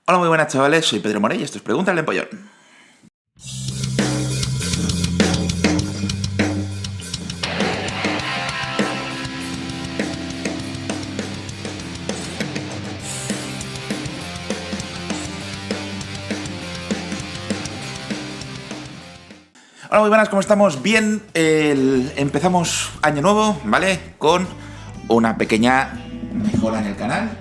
Hola, muy buenas chavales, soy Pedro Morey y esto es Pregúntale al Empollón. Hola, muy buenas, ¿cómo estamos? Bien, empezamos año nuevo, ¿vale? Con una pequeña mejora en el canal.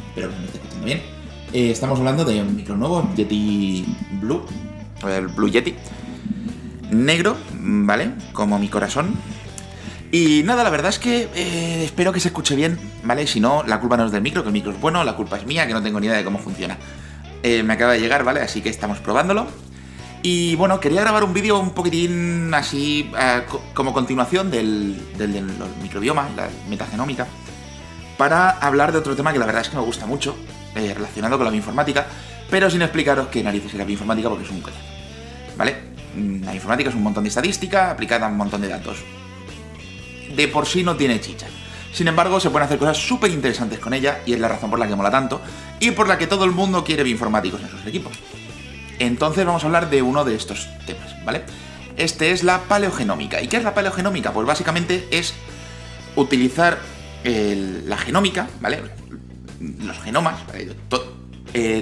Espero que me esté escuchando bien. Estamos hablando de un micro nuevo, Yeti Blue, el Blue Yeti. Negro, ¿vale? Como mi corazón. Y nada, la verdad es que espero que se escuche bien, ¿vale? Si no, la culpa no es del micro, que el micro es bueno, la culpa es mía, que no tengo ni idea de cómo funciona. Me acaba de llegar, ¿vale? Así que estamos probándolo. Y bueno, quería grabar un vídeo un poquitín así, como continuación del microbioma, la metagenómica, para hablar de otro tema que la verdad es que me gusta mucho, relacionado con la bioinformática, pero sin explicaros qué narices es la bioinformática porque es un coñazo, ¿vale? La informática es un montón de estadística aplicada a un montón de datos. De por sí no tiene chicha. Sin embargo, se pueden hacer cosas súper interesantes con ella y es la razón por la que mola tanto y por la que todo el mundo quiere bioinformáticos en sus equipos. Entonces vamos a hablar de uno de estos temas, ¿vale? Este es la paleogenómica. ¿Y qué es la paleogenómica? Pues básicamente es utilizar la genómica, ¿vale? Los genomas, ¿vale?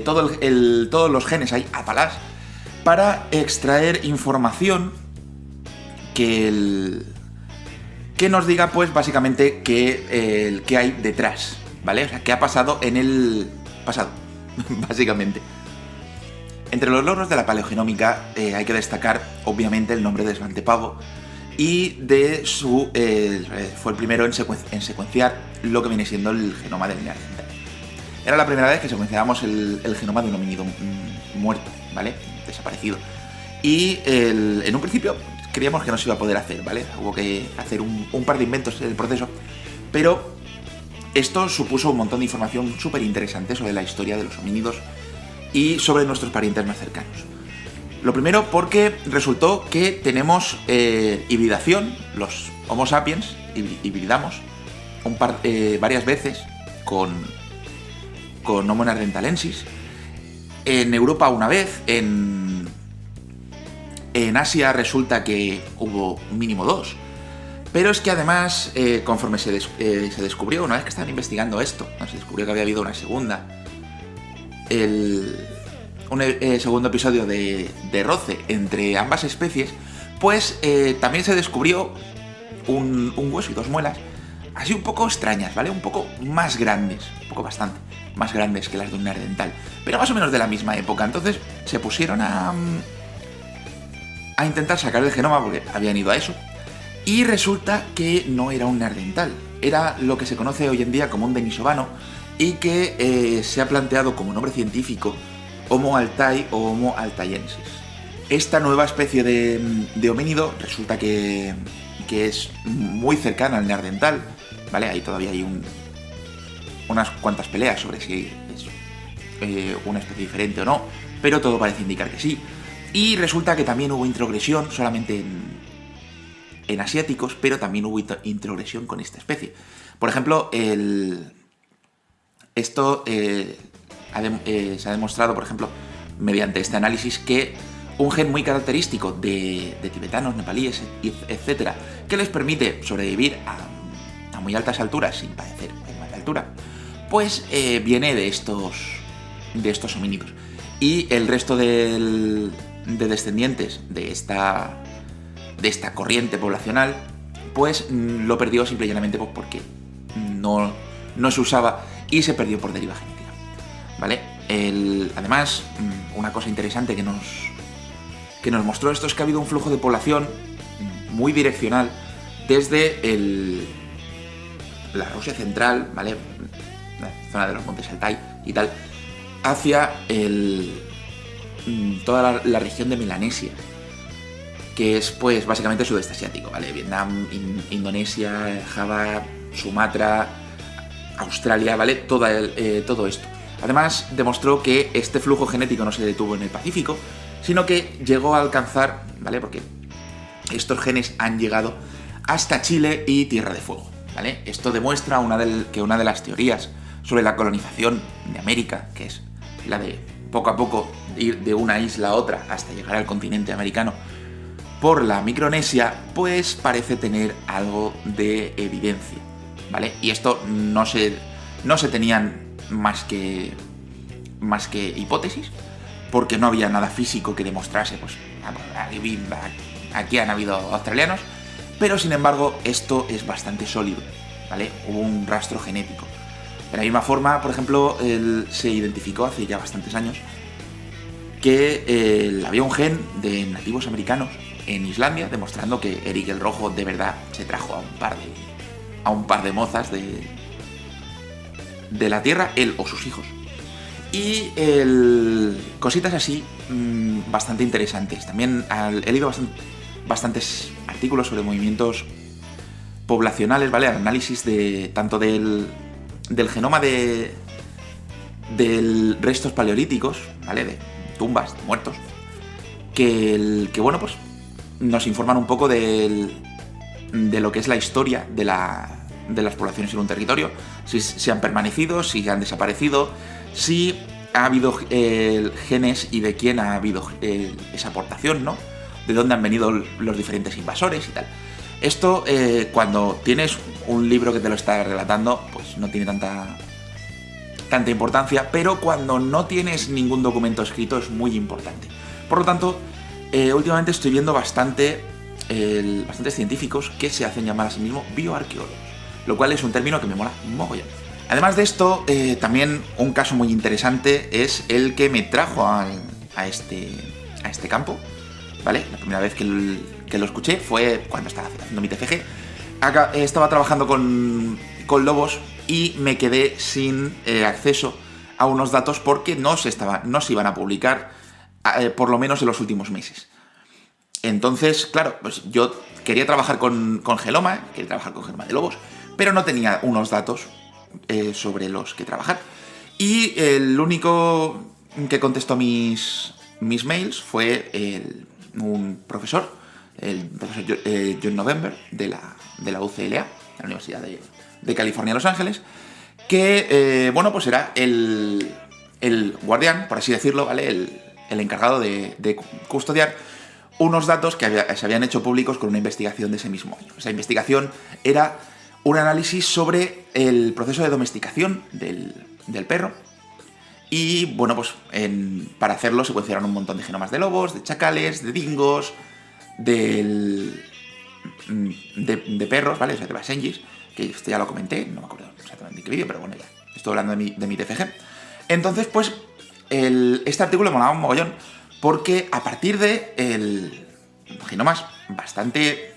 Todos los genes ahí a palás para extraer información que nos diga, pues, básicamente qué hay detrás, ¿vale? O sea, qué ha pasado en el pasado, básicamente. Entre los logros de la paleogenómica hay que destacar, obviamente, el nombre de Svante Pääbo y de su fue el primero en secuenciar lo que viene siendo el genoma del neandertal. Era la primera vez que secuenciábamos el genoma de un homínido muerto, ¿vale? Desaparecido. Y en un principio creíamos que no se iba a poder hacer, ¿vale? Hubo que hacer un par de inventos en el proceso, pero esto supuso un montón de información súper interesante sobre la historia de los homínidos y sobre nuestros parientes más cercanos. Lo primero porque resultó que tenemos hibridación, los Homo sapiens hibridamos varias veces con Homo neanderthalensis, en Europa una vez, en Asia resulta que hubo mínimo 2, pero es que además, conforme se descubrió, una vez que estaban investigando esto, se descubrió que había habido una segunda, un segundo episodio de roce entre ambas especies, pues también se descubrió un hueso y 2 muelas así un poco extrañas, ¿vale? Un poco más grandes, un poco bastante más grandes que las de un neandertal, pero más o menos de la misma época. Entonces se pusieron a intentar sacar el genoma porque habían ido a eso, y resulta que no era un neandertal, era lo que se conoce hoy en día como un denisovano y que se ha planteado como nombre científico Homo altai o Homo altayensis. Esta nueva especie de homínido resulta que es muy cercana al neandertal, ¿vale? Ahí todavía hay unas cuantas peleas sobre si es una especie diferente o no, pero todo parece indicar que sí. Y resulta que también hubo introgresión solamente en asiáticos, pero también hubo introgresión con esta especie. Por ejemplo, esto se ha demostrado, por ejemplo, mediante este análisis, que un gen muy característico de tibetanos, nepalíes, etcétera, que les permite sobrevivir a muy altas alturas sin padecer mal de altura, pues viene de estos homínidos. Y el resto de descendientes de esta corriente poblacional, pues lo perdió simple y llanamente pues, porque no se usaba y se perdió por deriva genética, ¿vale? Además, una cosa interesante que nos mostró esto es que ha habido un flujo de población muy direccional desde la Rusia central, ¿vale? La zona de los montes Altai y tal, hacia toda la región de Melanesia, que es pues básicamente sudeste asiático, ¿vale? Vietnam, Indonesia, Java, Sumatra, Australia, ¿vale? Todo esto. Además, demostró que este flujo genético no se detuvo en el Pacífico, sino que llegó a alcanzar, ¿vale? Porque estos genes han llegado hasta Chile y Tierra de Fuego, ¿vale? Esto demuestra que una de las teorías sobre la colonización de América, que es la de poco a poco ir de una isla a otra hasta llegar al continente americano por la Micronesia, pues parece tener algo de evidencia, ¿vale? Y esto no se tenían más que hipótesis, porque no había nada físico que demostrase, pues aquí han habido australianos, pero sin embargo esto es bastante sólido, ¿vale? Hubo un rastro genético. De la misma forma, por ejemplo, se identificó hace ya bastantes años que había un gen de nativos americanos en Islandia, demostrando que Eric el Rojo de verdad se trajo a un par de mozas de la Tierra, él o sus hijos. Y cositas así bastante interesantes. También he leído bastantes artículos sobre movimientos poblacionales, ¿vale? Análisis tanto del genoma de restos paleolíticos, ¿vale? De tumbas, de muertos, que bueno, pues nos informan un poco de lo que es la historia de las poblaciones en un territorio, si han permanecido, si han desaparecido, si ha habido genes y de quién ha habido esa aportación, ¿no? De dónde han venido los diferentes invasores y tal. Esto, cuando tienes un libro que te lo está relatando, pues no tiene tanta importancia, pero cuando no tienes ningún documento escrito es muy importante. Por lo tanto, últimamente estoy viendo bastantes científicos que se hacen llamar a sí mismos bioarqueólogos, lo cual es un término que me mola mogollón. Además de esto, también un caso muy interesante es el que me trajo a este campo, ¿vale? La primera vez que lo escuché fue cuando estaba haciendo mi TFG. Estaba trabajando con lobos y me quedé sin acceso a unos datos porque no se iban a publicar, por lo menos en los últimos meses. Entonces, claro, pues yo quería trabajar con geloma, quería trabajar con genoma de lobos, pero no tenía unos datos sobre los que trabajar. Y el único que contestó mis mails fue un profesor, el profesor John November, de la UCLA, de la Universidad de California, Los Ángeles, que, bueno, pues era el guardián, por así decirlo, ¿vale? El encargado de custodiar unos datos que se habían hecho públicos con una investigación de ese mismo año. Esa investigación era un análisis sobre el proceso de domesticación del perro. Y bueno, pues para hacerlo secuenciaron un montón de genomas de lobos, de chacales, de dingos, de perros, ¿vale? O sea, de basenjis, que esto ya lo comenté, no me acuerdo exactamente en qué vídeo, pero bueno, ya estoy hablando de mi TFG. Entonces, pues, este artículo me molaba un mogollón, porque a partir de genomas bastante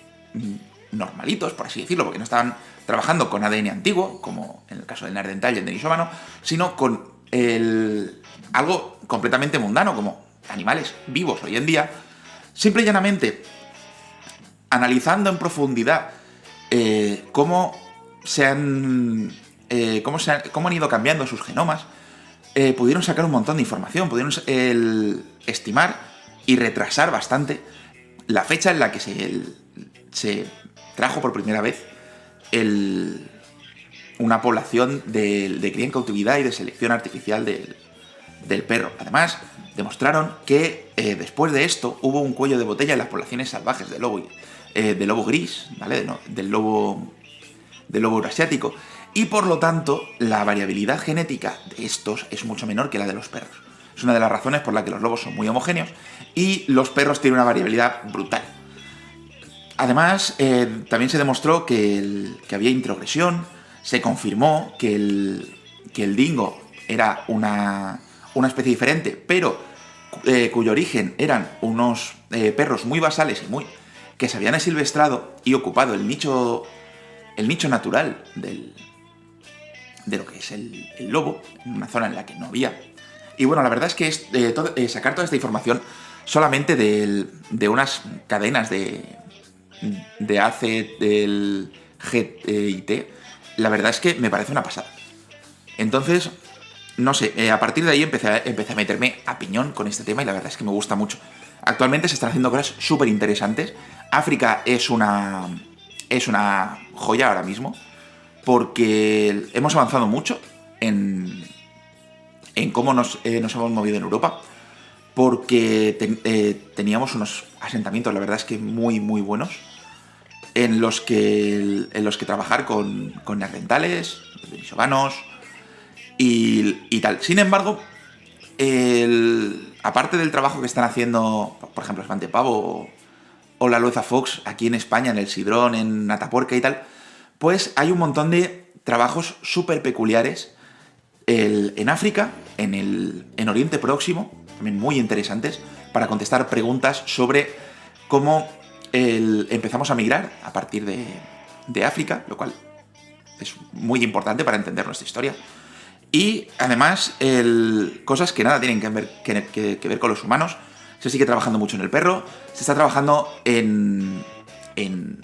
normalitos, por así decirlo, porque no estaban trabajando con ADN antiguo, como en el caso del neandertal y el denisovano, sino con algo completamente mundano, como animales vivos hoy en día, simple y llanamente analizando en profundidad cómo han ido cambiando sus genomas, pudieron sacar un montón de información, pudieron estimar y retrasar bastante la fecha en la que se trajo por primera vez una población de cría en cautividad y de selección artificial del perro. Además, demostraron que después de esto hubo un cuello de botella en las poblaciones salvajes de lobo gris, ¿vale? Del lobo euroasiático. Y por lo tanto, la variabilidad genética de estos es mucho menor que la de los perros. Es una de las razones por la que los lobos son muy homogéneos y los perros tienen una variabilidad brutal. Además, también se demostró que había introgresión, se confirmó que el dingo era una especie diferente, pero cuyo origen eran unos perros muy basales y que se habían asilvestrado y ocupado el nicho natural de lo que es el lobo, en una zona en la que no había. Y bueno, la verdad es que sacar toda esta información solamente de unas cadenas de AC del GIT, la verdad es que me parece una pasada. Entonces, no sé, a partir de ahí empecé a meterme a piñón con este tema y la verdad es que me gusta mucho. Actualmente se están haciendo cosas súper interesantes. África es una joya ahora mismo, porque hemos avanzado mucho en en cómo nos hemos movido en Europa, porque teníamos unos asentamientos, la verdad es que muy, muy buenos, en los que trabajar con neandertales, denisovanos y tal. Sin embargo, aparte del trabajo que están haciendo, por ejemplo, Svante Pavo o la Loeza Fox aquí en España, en el Sidrón, en Atapuerca y tal, pues hay un montón de trabajos súper peculiares en África, en Oriente Próximo, también muy interesantes, para contestar preguntas sobre cómo empezamos a migrar a partir de África, lo cual es muy importante para entender nuestra historia. Y además, cosas que nada tienen que ver con los humanos. Se sigue trabajando mucho en el perro, se está trabajando en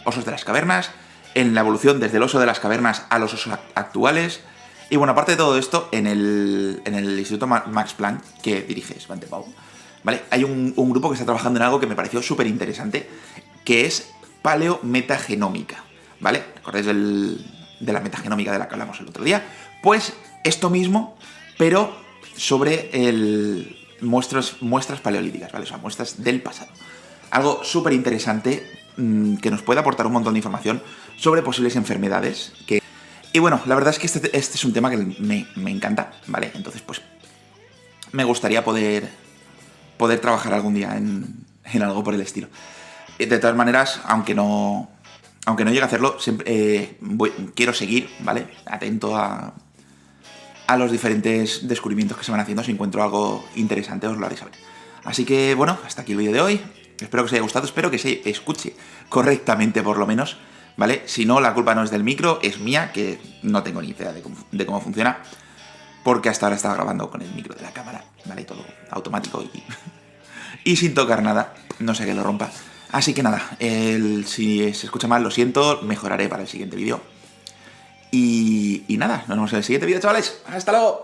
osos de las cavernas, en la evolución desde el oso de las cavernas a los osos actuales. Y bueno, aparte de todo esto, en el Instituto Max Planck, que dirige Svante Pau, ¿vale? Hay un grupo que está trabajando en algo que me pareció súper interesante, que es paleometagenómica, ¿vale? ¿Recordáis de la metagenómica de la que hablamos el otro día? Pues esto mismo, pero sobre muestras paleolíticas, ¿vale? O sea, muestras del pasado. Algo súper interesante que nos puede aportar un montón de información sobre posibles enfermedades. Y bueno, la verdad es que este es un tema que me encanta, ¿vale? Entonces, pues, me gustaría poder trabajar algún día en algo por el estilo. De todas maneras, aunque no llegue a hacerlo, siempre quiero seguir, ¿vale? Atento a los diferentes descubrimientos que se van haciendo. Si encuentro algo interesante, os lo haré saber. Así que, bueno, hasta aquí el vídeo de hoy. Espero que os haya gustado, espero que se escuche correctamente por lo menos, ¿vale? Si no, la culpa no es del micro, es mía, que no tengo ni idea de cómo funciona, porque hasta ahora estaba grabando con el micro de la cámara, ¿vale? Todo automático y sin tocar nada, no sé que lo rompa. Así que nada, si se escucha mal, lo siento, mejoraré para el siguiente vídeo. Y nada, nos vemos en el siguiente vídeo, chavales. ¡Hasta luego!